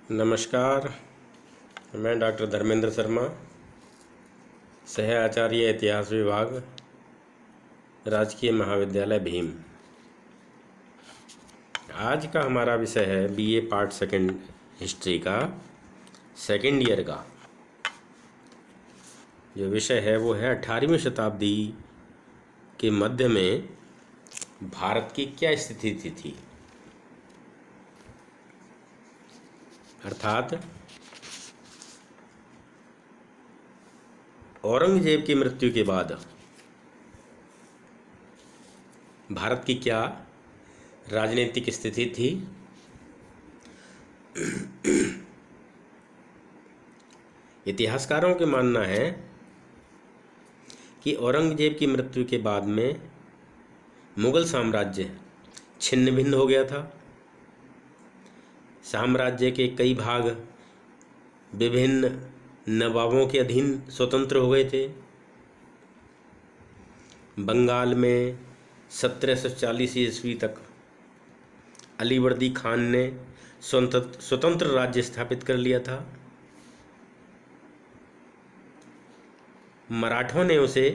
नमस्कार। मैं डॉक्टर धर्मेंद्र शर्मा, सह आचार्य इतिहास विभाग, राजकीय महाविद्यालय भीम। आज का हमारा विषय है बीए पार्ट सेकंड हिस्ट्री का सेकंड ईयर का। जो विषय है वो है 18वीं शताब्दी के मध्य में भारत की क्या स्थिति थी। अर्थात औरंगजेब की मृत्यु के बाद भारत की क्या राजनीतिक स्थिति थी। इतिहासकारों का मानना है कि औरंगजेब की मृत्यु के बाद में मुगल साम्राज्य छिन्न भिन्न हो गया था। साम्राज्य के कई भाग विभिन्न नवाबों के अधीन स्वतंत्र हो गए थे। बंगाल में 1740 ईस्वी तक अलीवर्दी खान ने स्वतंत्र राज्य स्थापित कर लिया था। मराठों ने उसे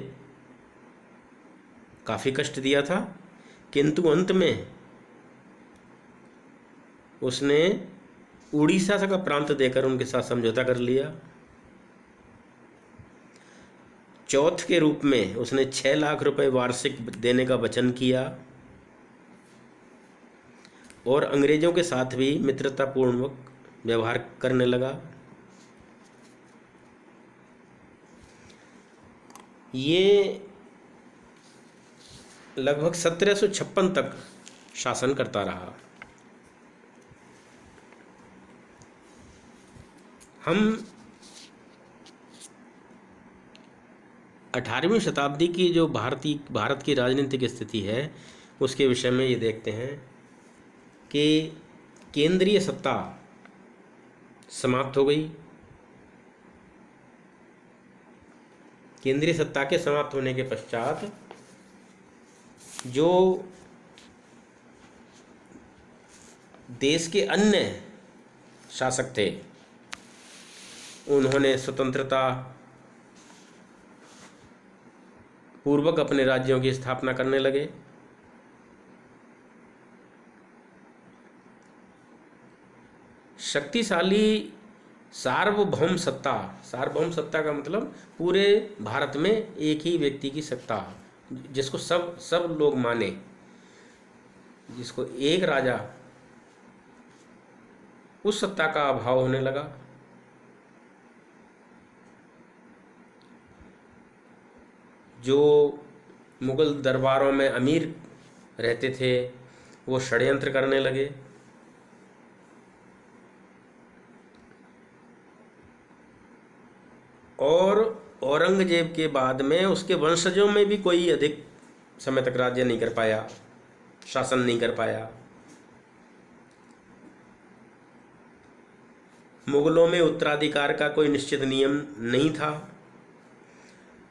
काफ़ी कष्ट दिया था, किंतु अंत में उसने उड़ीसा का प्रांत देकर उनके साथ समझौता कर लिया। चौथ के रूप में उसने 6 लाख रुपए वार्षिक देने का वचन किया और अंग्रेजों के साथ भी मित्रतापूर्वक व्यवहार करने लगा। ये लगभग 1756 तक शासन करता रहा। हम 18वीं शताब्दी की जो भारत की राजनीतिक स्थिति है उसके विषय में ये देखते हैं कि केंद्रीय सत्ता समाप्त हो गई। केंद्रीय सत्ता के समाप्त होने के पश्चात जो देश के अन्य शासक थे उन्होंने स्वतंत्रता पूर्वक अपने राज्यों की स्थापना करने लगे। शक्तिशाली सार्वभौम सत्ता का मतलब पूरे भारत में एक ही व्यक्ति की सत्ता, जिसको सब लोग माने, जिसको एक राजा, उस सत्ता का अभाव होने लगा। जो मुगल दरबारों में अमीर रहते थे वो षड्यंत्र करने लगे। और औरंगजेब के बाद में उसके वंशजों में भी कोई अधिक समय तक राज्य नहीं कर पाया, शासन नहीं कर पाया। मुगलों में उत्तराधिकार का कोई निश्चित नियम नहीं था।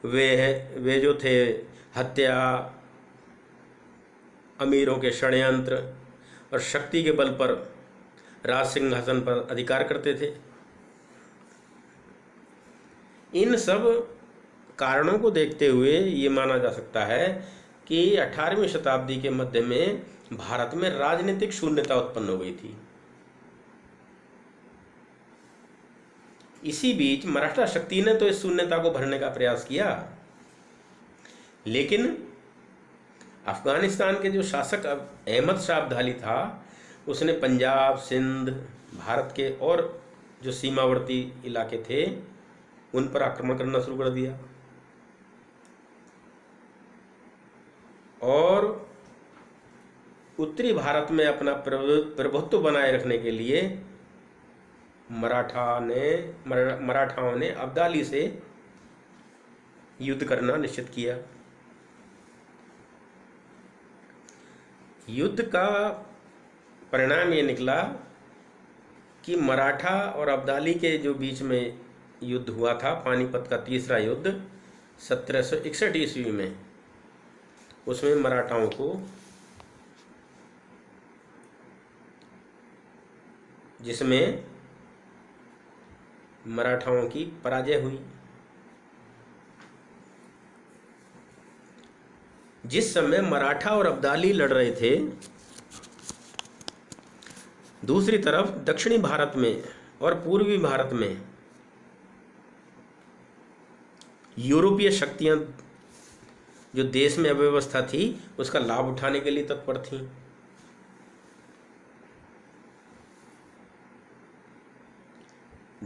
वे जो थे हत्या, अमीरों के षड्यंत्र और शक्ति के बल पर राज सिंहासन पर अधिकार करते थे। इन सब कारणों को देखते हुए ये माना जा सकता है कि 18वीं शताब्दी के मध्य में भारत में राजनीतिक शून्यता उत्पन्न हो गई थी। इसी बीच मराठा शक्ति ने तो इस शून्यता को भरने का प्रयास किया, लेकिन अफगानिस्तान के जो शासक अहमद शाह अब्दाली था उसने पंजाब, सिंध, भारत के और जो सीमावर्ती इलाके थे उन पर आक्रमण करना शुरू कर दिया और उत्तरी भारत में अपना प्रभुत्व बनाए रखने के लिए मराठाओं ने अब्दाली से युद्ध करना निश्चित किया। युद्ध का परिणाम ये निकला कि मराठा और अब्दाली के जो बीच में युद्ध हुआ था, पानीपत का तीसरा युद्ध 1761 ईस्वी में, उसमें मराठाओं को जिसमें मराठाओं की पराजय हुई। जिस समय मराठा और अब्दाली लड़ रहे थे, दूसरी तरफ दक्षिणी भारत में और पूर्वी भारत में यूरोपीय शक्तियां जो देश में अव्यवस्था थी उसका लाभ उठाने के लिए तत्पर थीं।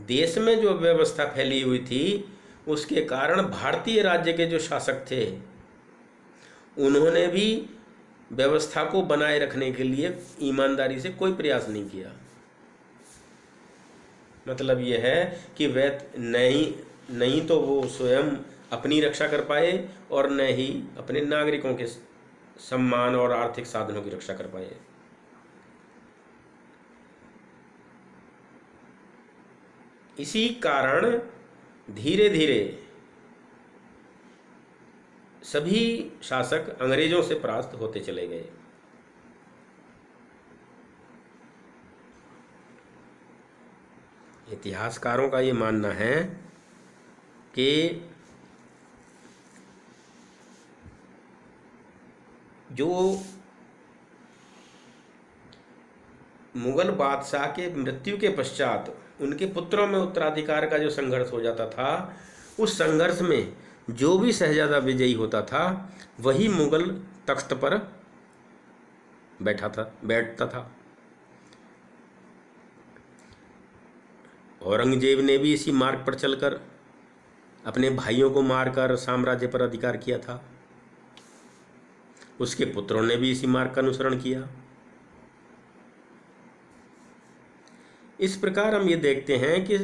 देश में जो अव्यवस्था फैली हुई थी उसके कारण भारतीय राज्य के जो शासक थे उन्होंने भी व्यवस्था को बनाए रखने के लिए ईमानदारी से कोई प्रयास नहीं किया। मतलब यह है कि वे नहीं तो वो स्वयं अपनी रक्षा कर पाए और न ही अपने नागरिकों के सम्मान और आर्थिक साधनों की रक्षा कर पाए। इसी कारण धीरे धीरे सभी शासक अंग्रेजों से परास्त होते चले गए। इतिहासकारों का ये मानना है कि जो मुगल बादशाह के मृत्यु के पश्चात उनके पुत्रों में उत्तराधिकार का जो संघर्ष हो जाता था, उस संघर्ष में जो भी शहजादा विजयी होता था वही मुगल तख्त पर बैठता था। औरंगजेब ने भी इसी मार्ग पर चलकर अपने भाइयों को मारकर साम्राज्य पर अधिकार किया था। उसके पुत्रों ने भी इसी मार्ग का अनुसरण किया। इस प्रकार हम ये देखते हैं कि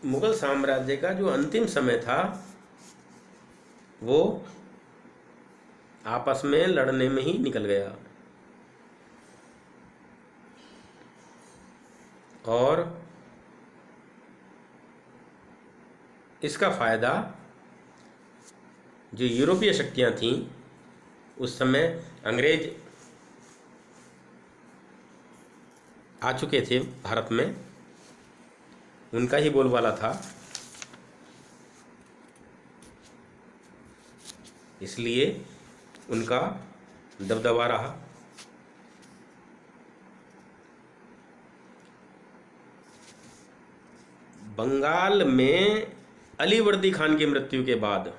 मुगल साम्राज्य का जो अंतिम समय था वो आपस में लड़ने में ही निकल गया और इसका फायदा जो यूरोपीय शक्तियां थीं उस समय अंग्रेज आ चुके थे भारत में, उनका ही बोलबाला था, इसलिए उनका दबदबा रहा। बंगाल में अलीवर्दी खान की मृत्यु के बाद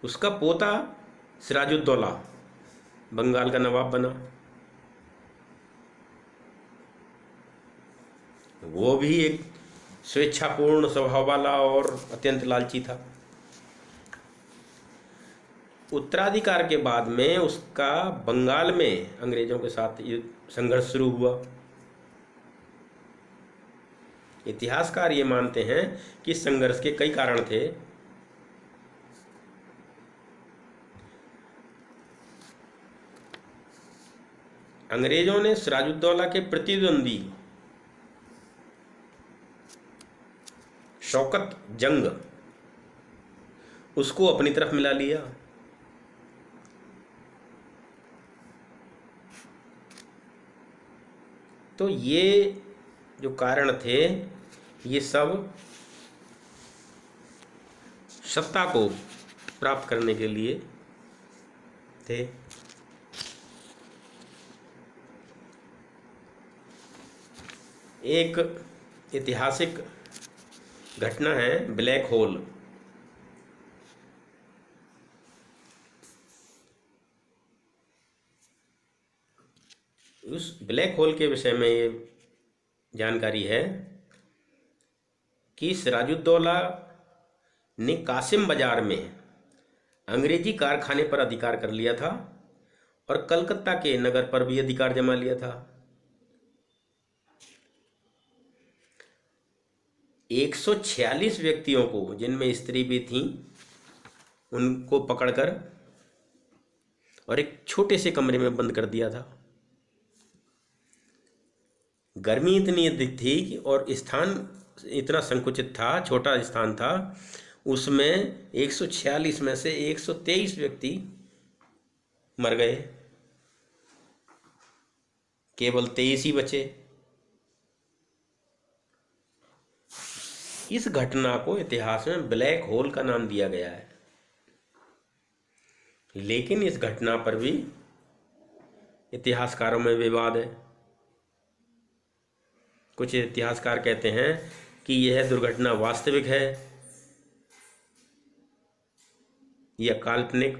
उसका पोता सिराजुद्दौला बंगाल का नवाब बना। वो भी एक स्वेच्छापूर्ण स्वभाव वाला और अत्यंत लालची था। उत्तराधिकार के बाद में उसका बंगाल में अंग्रेजों के साथ संघर्ष शुरू हुआ। इतिहासकार ये मानते हैं कि संघर्ष के कई कारण थे। अंग्रेजों ने सिराजुद्दौला के प्रतिद्वंदी शौकत जंग उसको अपनी तरफ मिला लिया। तो ये जो कारण थे ये सब सत्ता को प्राप्त करने के लिए थे। एक ऐतिहासिक घटना है ब्लैक होल। उस ब्लैक होल के विषय में ये जानकारी है कि सिराजुद्दौला ने कासिम बाजार में अंग्रेजी कारखाने पर अधिकार कर लिया था और कलकत्ता के नगर पर भी अधिकार जमा लिया था। 146 व्यक्तियों को, जिनमें स्त्री भी थीं, उनको पकड़कर और एक छोटे से कमरे में बंद कर दिया था। गर्मी इतनी अधिक थी कि और स्थान इतना संकुचित था, छोटा स्थान था, उसमें 146 में से 123 व्यक्ति मर गए, केवल 23 ही बचे। इस घटना को इतिहास में ब्लैक होल का नाम दिया गया है। लेकिन इस घटना पर भी इतिहासकारों में विवाद है। कुछ इतिहासकार कहते हैं कि यह दुर्घटना वास्तविक है या काल्पनिक,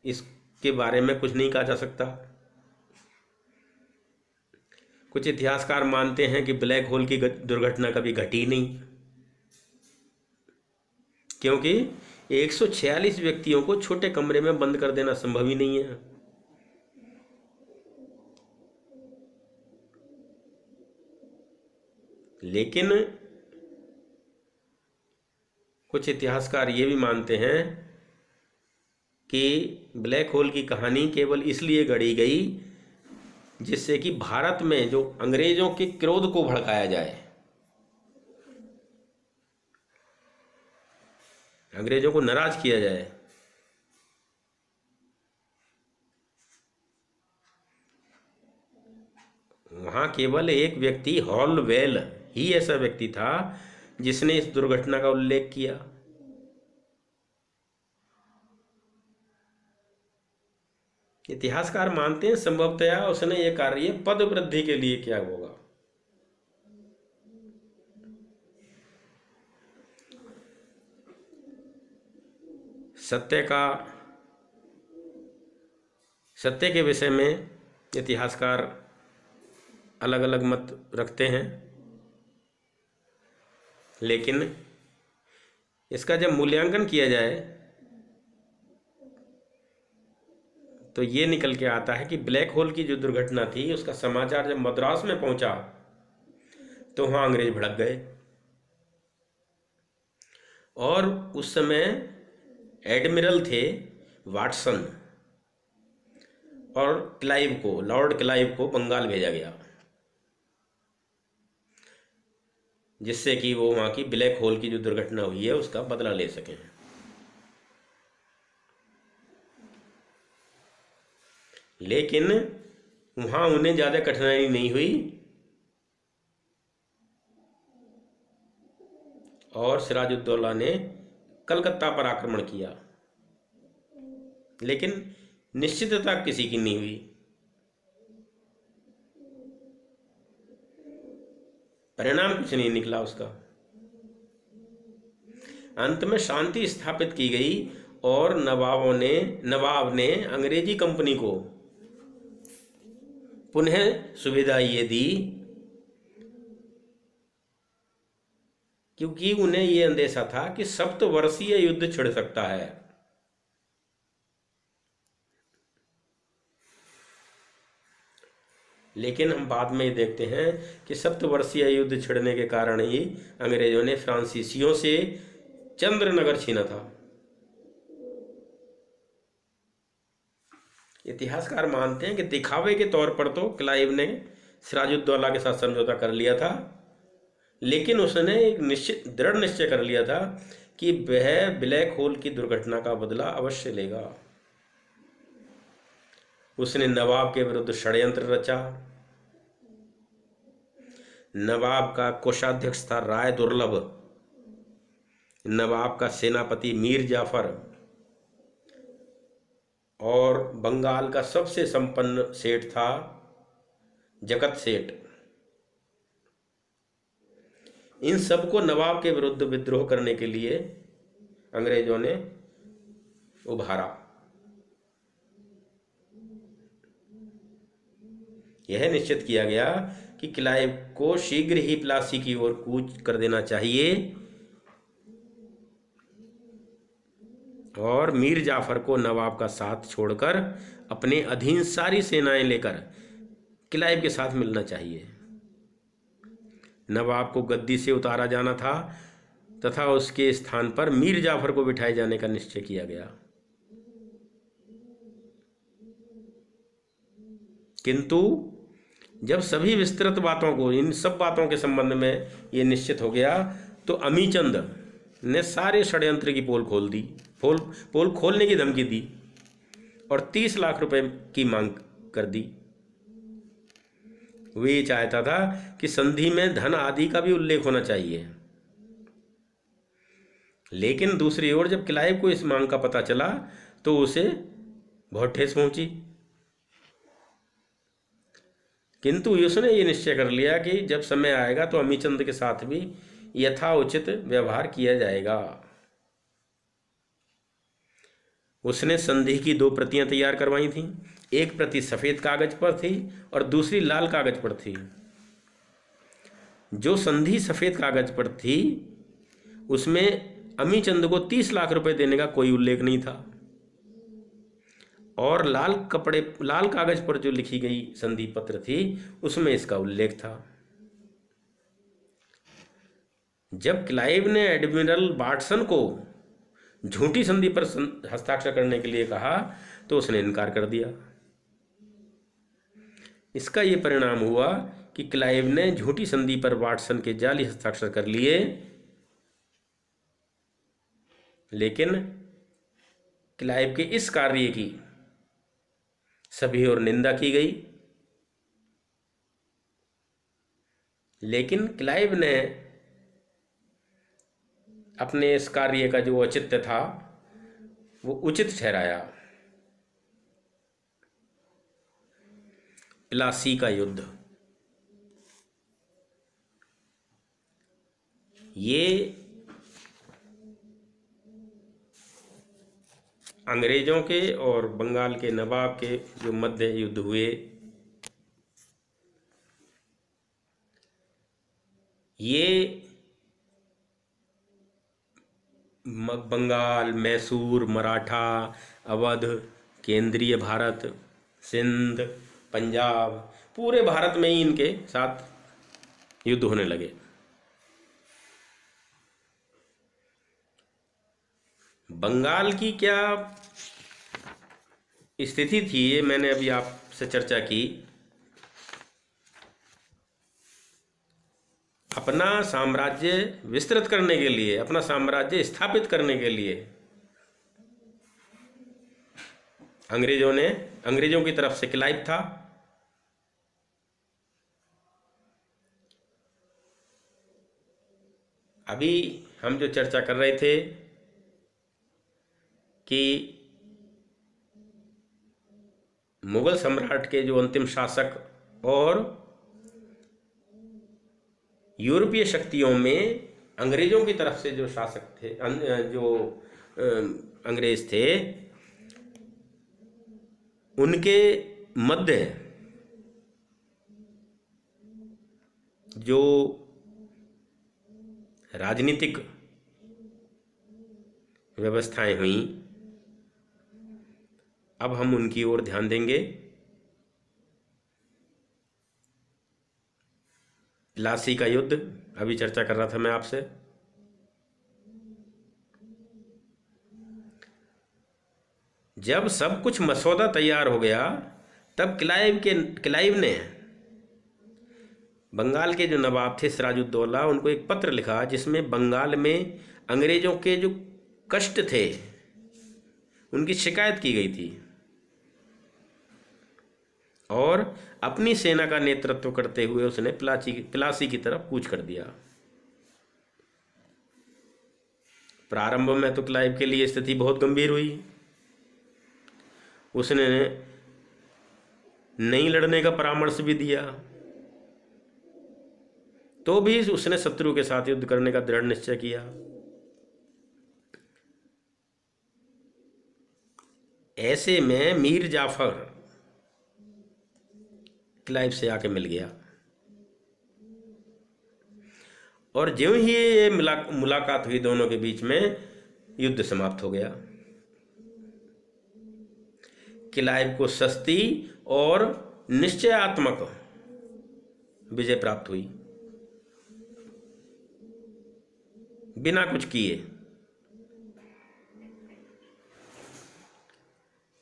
इसके बारे में कुछ नहीं कहा जा सकता। कुछ इतिहासकार मानते हैं कि ब्लैक होल की दुर्घटना कभी घटी नहीं, क्योंकि 146 व्यक्तियों को छोटे कमरे में बंद कर देना संभव ही नहीं है। लेकिन कुछ इतिहासकार ये भी मानते हैं कि ब्लैक होल की कहानी केवल इसलिए गढ़ी गई जिससे कि भारत में जो अंग्रेजों के क्रोध को भड़काया जाए, अंग्रेजों को नाराज किया जाए। वहां केवल एक व्यक्ति हॉलवेल ही ऐसा व्यक्ति था जिसने इस दुर्घटना का उल्लेख किया। इतिहासकार मानते हैं संभवतया उसने ये कार्य पद वृद्धि के लिए किया होगा। सत्य के विषय में इतिहासकार अलग अलग मत रखते हैं, लेकिन इसका जब मूल्यांकन किया जाए तो ये निकल के आता है कि ब्लैक होल की जो दुर्घटना थी उसका समाचार जब मद्रास में पहुंचा तो वहां अंग्रेज भड़क गए और उस समय एडमिरल थे वाटसन और लॉर्ड क्लाइव को बंगाल भेजा गया, जिससे कि वो वहां की ब्लैक होल की जो दुर्घटना हुई है उसका बदला ले सकें। लेकिन वहां उन्हें ज्यादा कठिनाई नहीं हुई और सिराजुद्दौला ने कलकत्ता पर आक्रमण किया, लेकिन निश्चितता किसी की नहीं हुई। परिणाम कुछ नहीं निकला उसका। अंत में शांति स्थापित की गई और नवाब ने अंग्रेजी कंपनी को पुनः सुविधा ये दी क्योंकि उन्हें ये अंदेशा था कि सप्तवर्षीय युद्ध छिड़ सकता है। लेकिन हम बाद में देखते हैं कि सप्तवर्षीय युद्ध छिड़ने के कारण ही अंग्रेजों ने फ्रांसीसियों से चंद्रनगर छीना था। इतिहासकार मानते हैं कि दिखावे के तौर पर तो क्लाइव ने सिराजुद्दौला के साथ समझौता कर लिया था, लेकिन उसने एक दृढ़ निश्चय कर लिया था कि वह ब्लैक होल की दुर्घटना का बदला अवश्य लेगा। उसने नवाब के विरुद्ध षड्यंत्र रचा। नवाब का कोषाध्यक्ष था राय दुर्लभ, नवाब का सेनापति मीर जाफर और बंगाल का सबसे संपन्न सेठ था जगत सेठ। इन सबको नवाब के विरुद्ध विद्रोह करने के लिए अंग्रेजों ने उभारा। यह निश्चित किया गया कि क्लाइव को शीघ्र ही प्लासी की ओर कूच कर देना चाहिए और मीर जाफर को नवाब का साथ छोड़कर अपने अधीन सारी सेनाएं लेकर क्लाइव के साथ मिलना चाहिए। नवाब को गद्दी से उतारा जाना था तथा उसके स्थान पर मीर जाफर को बिठाए जाने का निश्चय किया गया। किंतु जब सभी विस्तृत बातों को, इन सब बातों के संबंध में ये निश्चित हो गया तो अमीचंद ने सारे षड्यंत्र की पोल खोल दी, पोल खोलने की धमकी दी और 30 लाख रुपए की मांग कर दी। वो ये चाहता था कि संधि में धन आदि का भी उल्लेख होना चाहिए। लेकिन दूसरी ओर जब क्लाइव को इस मांग का पता चला तो उसे बहुत ठेस पहुंची, किंतु उसने ये निश्चय कर लिया कि जब समय आएगा तो अमीचंद के साथ भी यथाउचित व्यवहार किया जाएगा। उसने संधि की 2 प्रतियां तैयार करवाई थीं। एक प्रति सफेद कागज पर थी और दूसरी लाल कागज पर थी। जो संधि सफेद कागज पर थी उसमें अमीचंद को 30 लाख रुपए देने का कोई उल्लेख नहीं था, और लाल कागज पर जो लिखी गई संधि पत्र थी उसमें इसका उल्लेख था। जब क्लाइव ने एडमिरल बार्टसन को झूठी संधि पर हस्ताक्षर करने के लिए कहा तो उसने इनकार कर दिया। इसका यह परिणाम हुआ कि क्लाइव ने झूठी संधि पर वाटसन के जाली हस्ताक्षर कर लिए, लेकिन क्लाइव के इस कार्य की सभी ओर निंदा की गई। लेकिन क्लाइव ने अपने इस कार्य का जो औचित्य था वो उचित ठहराया। प्लासी का युद्ध, ये अंग्रेजों के और बंगाल के नवाब के जो मध्य युद्ध हुए, ये बंगाल, मैसूर, मराठा, अवध, केंद्रीय भारत, सिंध, पंजाब, पूरे भारत में ही इनके साथ युद्ध होने लगे। बंगाल की क्या स्थिति थी ये मैंने अभी आपसे चर्चा की। अपना साम्राज्य विस्तृत करने के लिए, अपना साम्राज्य स्थापित करने के लिए अंग्रेजों की तरफ से क्लाइव था। अभी हम जो चर्चा कर रहे थे कि मुगल सम्राट के जो अंतिम शासक और यूरोपीय शक्तियों में अंग्रेजों की तरफ से जो शासक थे, जो अंग्रेज थे, उनके मध्य जो राजनीतिक व्यवस्थाएं हुई, अब हम उनकी ओर ध्यान देंगे। प्लासी का युद्ध अभी चर्चा कर रहा था मैं आपसे। जब सब कुछ मसौदा तैयार हो गया तब क्लाइव ने बंगाल के जो नवाब थे सिराजुद्दौला, उनको एक पत्र लिखा जिसमें बंगाल में अंग्रेजों के जो कष्ट थे उनकी शिकायत की गई थी, और अपनी सेना का नेतृत्व करते हुए उसने प्लासी की तरफ कूच कर दिया। प्रारंभ में तो क्लाइव के लिए स्थिति बहुत गंभीर हुई। उसने नहीं लड़ने का परामर्श भी दिया, तो भी उसने शत्रु के साथ युद्ध करने का दृढ़ निश्चय किया। ऐसे में मीर जाफर क्लाइव से आके मिल गया, और ज्यों ही ये मुलाकात हुई दोनों के बीच में, युद्ध समाप्त हो गया। क्लाइव को सस्ती और निश्चयात्मक विजय प्राप्त हुई, बिना कुछ किए।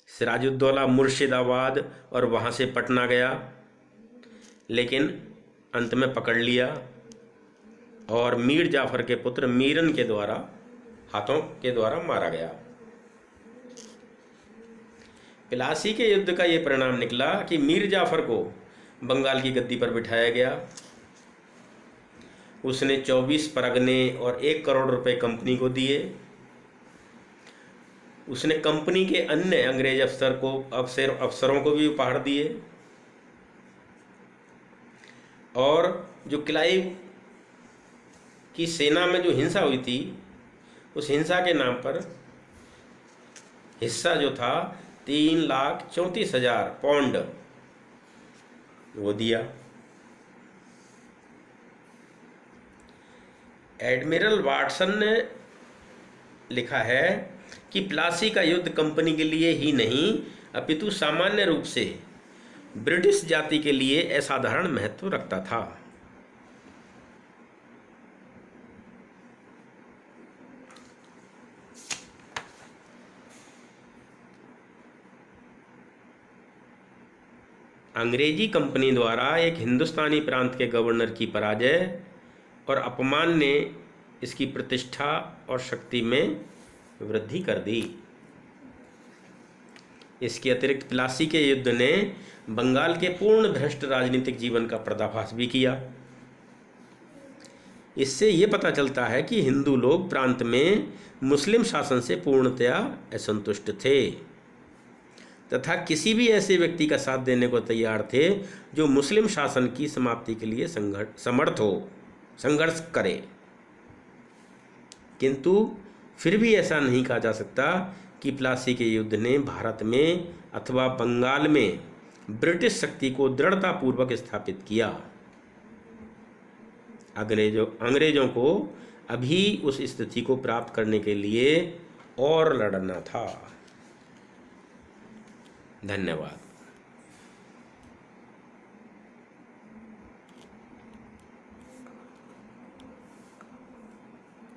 सिराजुद्दौला मुर्शिदाबाद और वहां से पटना गया, लेकिन अंत में पकड़ लिया और मीर जाफर के पुत्र मीरन के हाथों के द्वारा मारा गया। प्लासी के युद्ध का यह परिणाम निकला कि मीर जाफर को बंगाल की गद्दी पर बिठाया गया। उसने 24 परगने और 1 करोड़ रुपए कंपनी को दिए। उसने कंपनी के अन्य अंग्रेज अफसरों को भी उपहार दिए। और जो क्लाइव की सेना में जो हिंसा हुई थी, उस हिंसा के नाम पर हिस्सा जो था 3,34,000 पाउंड वो दिया। एडमिरल वाटसन ने लिखा है कि प्लासी का युद्ध कंपनी के लिए ही नहीं अपितु सामान्य रूप से ब्रिटिश जाति के लिए असाधारण महत्व रखता था। अंग्रेजी कंपनी द्वारा एक हिंदुस्तानी प्रांत के गवर्नर की पराजय और अपमान ने इसकी प्रतिष्ठा और शक्ति में वृद्धि कर दी। इसके अतिरिक्त प्लासी के युद्ध ने बंगाल के पूर्ण भ्रष्ट राजनीतिक जीवन का पर्दाफाश भी किया। इससे ये पता चलता है कि हिंदू लोग प्रांत में मुस्लिम शासन से पूर्णतया असंतुष्ट थे तथा किसी भी ऐसे व्यक्ति का साथ देने को तैयार थे जो मुस्लिम शासन की समाप्ति के लिए संघर्ष करे। किंतु फिर भी ऐसा नहीं कहा जा सकता कि प्लासी के युद्ध ने भारत में अथवा बंगाल में ब्रिटिश शक्ति को दृढ़तापूर्वक स्थापित किया। अंग्रेजों को अभी उस स्थिति को प्राप्त करने के लिए और लड़ना था। धन्यवाद।